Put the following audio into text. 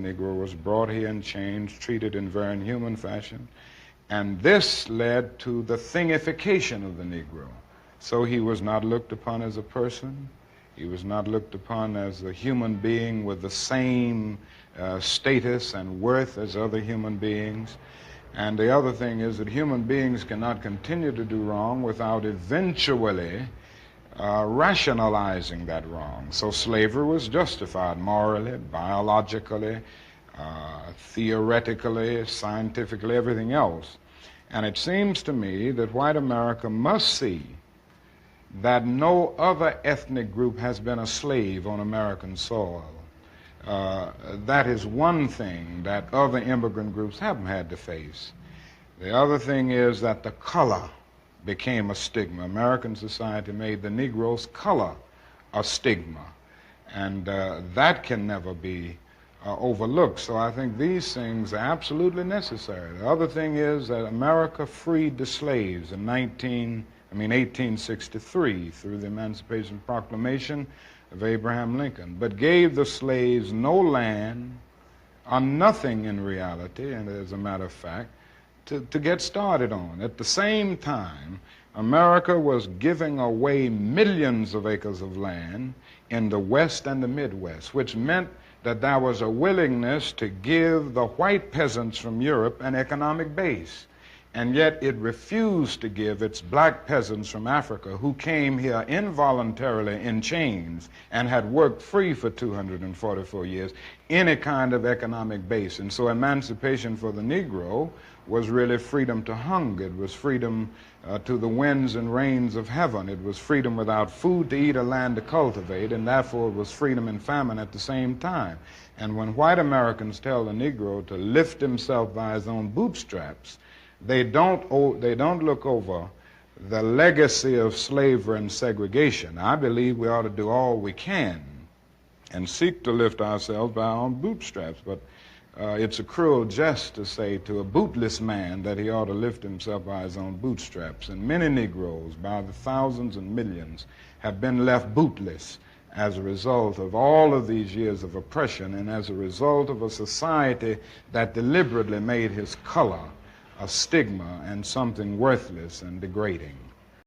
Negro was brought here in chains, treated in very inhuman fashion, and this led to the thingification of the Negro. So he was not looked upon as a person. He was not looked upon as a human being with the same status and worth as other human beings. And the other thing is that human beings cannot continue to do wrong without eventually rationalizing that wrong. So slavery was justified morally, biologically, theoretically, scientifically, everything else. And it seems to me that white America must see that no other ethnic group has been a slave on American soil. That is one thing that other immigrant groups haven't had to face. The other thing is that the color became a stigma. American society made the Negro's color a stigma, and that can never be overlooked. So I think these things are absolutely necessary. The other thing is that America freed the slaves in 1863 through the Emancipation Proclamation of Abraham Lincoln, but gave the slaves no land or nothing in reality, and as a matter of fact, to get started on. At the same time, America was giving away millions of acres of land in the West and the Midwest, which meant that there was a willingness to give the white peasants from Europe an economic base. And yet it refused to give its black peasants from Africa, who came here involuntarily in chains and had worked free for 244 years, any kind of economic base. And so emancipation for the Negro was really freedom to hunger. It was freedom to the winds and rains of heaven. It was freedom without food to eat or land to cultivate, and therefore it was freedom and famine at the same time. And when white Americans tell the Negro to lift himself by his own bootstraps, they don't look over the legacy of slavery and segregation. I believe we ought to do all we can and seek to lift ourselves by our own bootstraps, but it's a cruel jest to say to a bootless man that he ought to lift himself by his own bootstraps. And many Negroes, by the thousands and millions, have been left bootless as a result of all of these years of oppression and as a result of a society that deliberately made his color a stigma and something worthless and degrading.